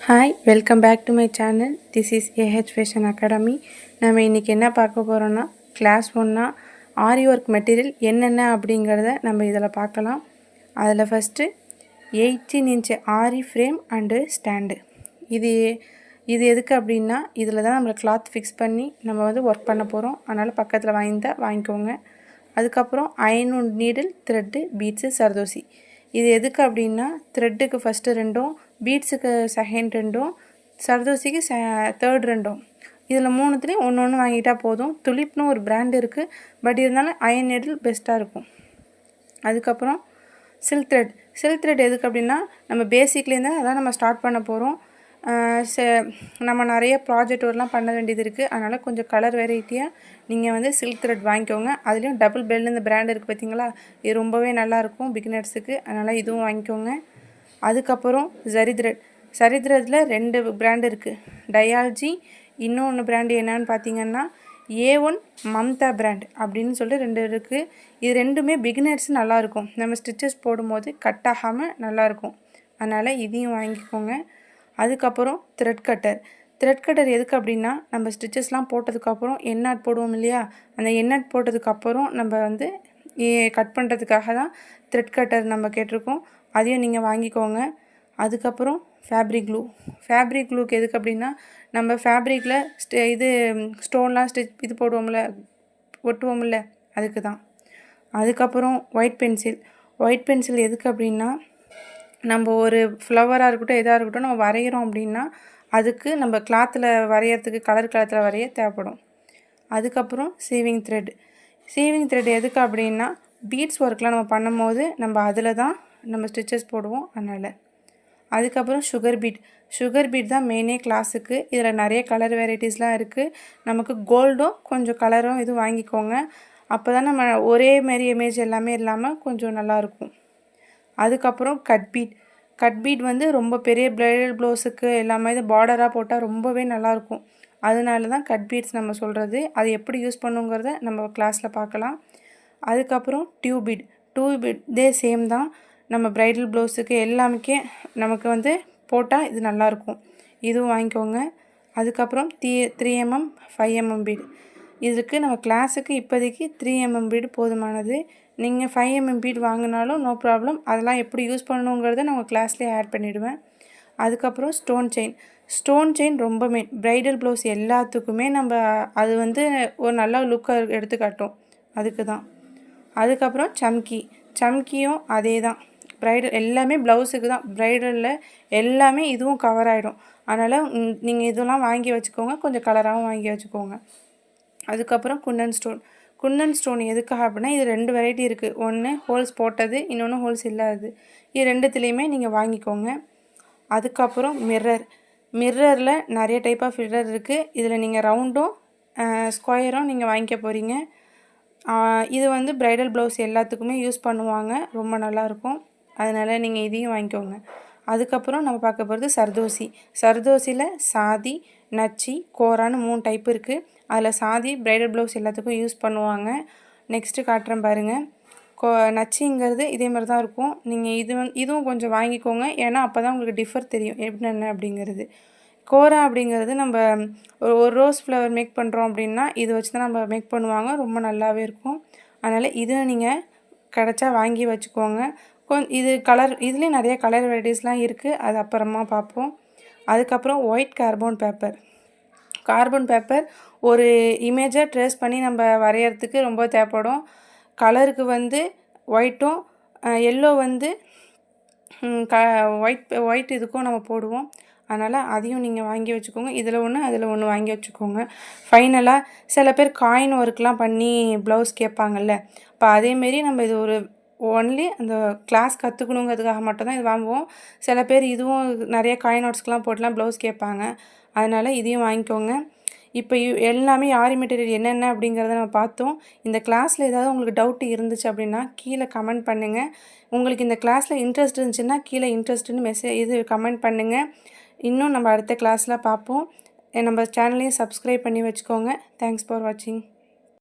Hi, welcome back to my channel. This is AH Fashion Academy. நம்ம இன்னைக்கு என்ன பார்க்க போறோம்னா கிளாஸ் 1 ஆரி ஒர்க் மெட்டீரியல் என்னென்ன அப்படிங்கறத நம்ம இதல பார்க்கலாம். அதுல first 18 inch aari frame and stand. இது எதுக்கு அப்படினா இதுல தான் நம்ம கிளாத் ஃபிக்ஸ் பண்ணி நம்ம வந்து வர்க் பண்ண போறோம். அதனால பக்கத்துல வாங்கிக்கோங்க. அதுக்கு அப்புறம் iron needle, thread, beads, zardozi. இது எதுக்கு அப்படினா த்ரெட்க்கு ஃபர்ஸ்ட் ரெண்டும், பீட்ஸ்க்கு செகண்ட் ரெண்டும், சர்தோசிக்கு தேர்ட் ரெண்டும். இதுல மூணுத்துலயும் ஒவ்வொன்னு வாங்கிட்டா போதும். துலிப்னு ஒரு பிராண்ட் இருக்கு. பட் இருந்தாலும் அயன் நீடில் பெஸ்டா இருக்கும். அதுக்கு அப்புறம் சில்க் த்ரெட் எதுக்கு அப்படினா நம்ம பேசிக்ல இருந்து அத நம்ம ஸ்டார்ட் பண்ண போறோம். நம்ம நிறைய ப்ராஜெக்ட் ஒர்க்லாம் பண்ண வேண்டியது இருக்கு. அதனால கொஞ்சம் கலர் வெரைட்டியா நீங்க வந்து சில்க் த்ரெட் வாங்கிக்கோங்க. அதுலயும் டபுள் பெல் இந்த பிராண்ட் இருக்கு பாத்தீங்களா? இது ரொம்பவே நல்லா இருக்கும் பிகினர்ஸ்க்கு. அதனால இதுவும் வாங்கிக்கோங்க. அதுக்கு அப்புறம் சரி த்ரெட்ல ரெண்டு பிராண்ட் இருக்கு. டயாலஜி, இன்னொரு பிராண்ட் என்னன்னு பாத்தீங்கன்னா A1 மம்தா பிராண்ட் அப்படினு சொல்லி ரெண்டு இருக்கு. இது ரெண்டுமே பிகினர்ஸ் நல்லா இருக்கும். நம்ம ஸ்டிச்சஸ் போடும்போது கட் ஆகாம நல்லா இருக்கும். அதனால இதையும் வாங்கிக்கோங்க. அதுக்கு அப்புறம் த்ரெட் கட்டர் எதுக்கு அப்படினா நம்ம ஸ்டிச்சஸ்லாம் போட்டதுக்கு அப்புறம் எண்ணாட் போடுவோம் இல்லையா? அந்த எண்ணாட் போட்டதுக்கு அப்புறம் நம்ம வந்து கட் பண்றதுக்காக தான் த்ரெட் கட்டர் நம்ம கேட்டிருக்கோம். அதையும் நீங்க வாங்கிக்கோங்க. அதுக்கு அப்புறம் ஃபேப்ரிக் க்ளூக்கு எதுக்கு அப்படினா நம்ம ஃபேப்ரிக்ல இது ஸ்டோன்லாம் ஸ்டிச் இது போடுவோம்ல, ஒட்டுவோம்ல, அதுக்கு தான். அதுக்கு அப்புறம் ஒயிட் பென்சில் எதுக்கு அப்படினா நம்ம ஒரு ஃப்ளவரா இருக்கட்டும், எதா இருக்கட்டும் நம்ம வரையறோம் அப்படினா அதுக்கு நம்ம கிளாத்ல வரையறதுக்கு கலர் கிளாத்ல வரைய தேவைப்படும். அதுக்கு அப்புறம் சீவிங் த்ரெட் எதுக்கு அப்படினா பீட்ஸ் வர்க்லாம் நம்ம பண்ணும்போது நம்ம அதுல தான் நம்ம ஸ்டிச்சஸ் போடுவோம். அதனால அதுக்கு அப்புறம் சுகர் பீட் தான் மெயினே கிளாஸுக்கு. இதுல நிறைய கலர் வெரைட்டிஸ்லாம் இருக்கு. நமக்கு கோல்டும் கொஞ்சம் கலரும் இது வாங்கிக்கோங்க. அப்பதான் நம்ம ஒரே மாதிரி இமேஜ் எல்லாமே இல்லாம கொஞ்சம் நல்லா இருக்கும். அதுக்கு அப்புறம் கட் பீட் வந்து ரொம்ப பெரிய பிரைடல் ப்ளவுஸ்க்கு எல்லாமே இது பார்டரா போட்டா ரொம்பவே நல்லா இருக்கும். அதனால தான் கட் பீட்ஸ் நம்ம சொல்றது. அது எப்படி யூஸ் பண்ணுங்கறத நம்ம கிளாஸ்ல பார்க்கலாம். அதுக்கு அப்புறம் டியூப் பீட் சேம் தான். நம்ம பிரைடல் ப்ளவுஸ்க்கு எல்லாமே நமக்கு வந்து போட்டா இது நல்லா இருக்கும். இதுவும் வாங்கிக்கோங்க. அதுக்கு அப்புறம் 3 mm 5 mm பீட். இதுக்கு நம்ம கிளாஸுக்கு இப்போதைக்கு 3 mm பீட் போதுமானது. நீங்க 5 mm பீட் வாங்குனாலும் நோ ப்ராப்ளம். அதெல்லாம் எப்படி யூஸ் பண்ணனும்ங்கறத நான் கிளாஸ்லயே ஆட் பண்ணிடுவேன். அதுக்கு அப்புறம் ஸ்டோன் செயின் ரொம்ப மெயின். பிரைடல் ப்ளவுஸ் எல்லாத்துக்குமே நம்ம அது வந்து ஒரு நல்ல லுக் எடுத்து காட்டும். அதுக்கு தான். அதுக்கு அப்புறம் சம்கியும் அதே தான். பிரைடல் எல்லாமே ப்ளவுஸ்க்கு தான். பிரைடல்ல எல்லாமே இதுவும் கவர் ஆயிடும். அதனால நீங்க இதெல்லாம் வாங்கி வச்சுக்கோங்க. கொஞ்சம் கலராவும் வாங்கி வச்சுக்கோங்க. அதுக்கு அப்புறம் குந்தன் ஸ்டோன் எதுக்கு அப்படினா இது ரெண்டு வெரைட்டி இருக்கு. ஒன்னு ஹோல்ஸ் போட்டது, இன்னொன்னு ஹோல்ஸ் இல்லாதது. இது ரெண்டுத்துலயுமே நீங்க வாங்கிக்கோங்க. அதுக்கு அப்புறம் மிரர்ல நிறைய டைப் ஆஃப் மிரர் இருக்கு. இதுல நீங்க ரவுண்டும் ஸ்கொயரும் நீங்க வாங்கிக்க போறீங்க. இது வந்து பிரைடல் ப்ளவுஸ் எல்லாத்துக்குமே யூஸ் பண்ணுவாங்க. ரொம்ப நல்லா இருக்கும். அதனால நீங்க இதையும் வாங்கிக்கோங்க. அதுக்கு அப்புறம் நம்ம பார்க்க போறது சர்தோசில சாதி, நச்சி, கோரான்னு 3 டைப் இருக்கு. அதுல சாதி பிரைடல் ப்ளவுஸ் எல்லாத்துக்கும் யூஸ் பண்ணுவாங்க. நெக்ஸ்ட் காட்றேன் பாருங்க. நச்சிங்கிறது இதே மாதிரி தான் இருக்கும். நீங்க இதுவும் கொஞ்சம் வாங்கிக்கோங்க. ஏன்னா அப்பதான் உங்களுக்கு டிஃபர் தெரியும் என்ன அப்படிங்கிறது. கோரா அப்படிங்கிறது நம்ம ஒரு ரோஸ் ஃப்ளவர் மேக் பண்றோம் அப்படினா இது வச்சு தான் நம்ம மேக் பண்ணுவாங்க. ரொம்ப நல்லாவே இருக்கும். அதனால இது நீங்க கிடைச்சா வாங்கி வச்சுக்கோங்க. இது கலர் இதுலயே நிறைய கலர் வெரைட்டிஸ்லாம் இருக்கு. அது அப்புறமா பாப்போம். அதுக்கு அப்புறம் ஒயிட் கார்பன் பேப்பர் ஒரு இமேஜை ட்ரேஸ் பண்ணி நம்ம வரையறதுக்கு ரொம்ப தேவைப்படும். கலருக்கு வந்து ஒயிட்டும் yellow வந்து ஒயிட் இதுக்கும் நம்ம போடுவோம். அதனால அதையும் நீங்க வாங்கி வச்சுக்கோங்க. இதுல ஒன்னு அதுல ஒன்னு வாங்கி வச்சுக்கோங்க. ஃபைனலா சில பேர் காயின் வர்க்லாம் பண்ணி ப்ளவுஸ் கேட்பாங்கல்ல. அப்ப அதே மாதிரி நம்ம இது ஒரு ஒன்லி அந்த கிளாஸ் கத்துக்கணும்ங்கிறதுக்காக மட்டும் தான் இது வாங்குவோம். சில பேர் இதுவும் நிறைய காயின் ஒர்க்ஸ்லாம் போட்டுலாம் ப்ளவுஸ் கேட்பாங்க. அதனால இதையும் வாங்கிக்கோங்க. இப்போ எல்லாமே ஆரி மெட்டீரியல் என்னென்ன அப்படிங்கறத நம்ம பார்த்தோம். இந்த கிளாஸ்ல ஏதாவது உங்களுக்கு டவுட் இருந்துச்சு அப்படினா கீழ கமெண்ட் பண்ணுங்க. உங்களுக்கு இந்த கிளாஸ்ல இன்ட்ரஸ்ட் இருந்துச்சுனா கீழ இன்ட்ரஸ்ட்னு கமெண்ட் பண்ணுங்க. இன்னும் நம்ம அடுத்த கிளாஸ்ல பாப்போம். நம்ம சேனலையும் சப்ஸ்கிரைப் பண்ணி வச்சுக்கோங்க. Thanks for watching.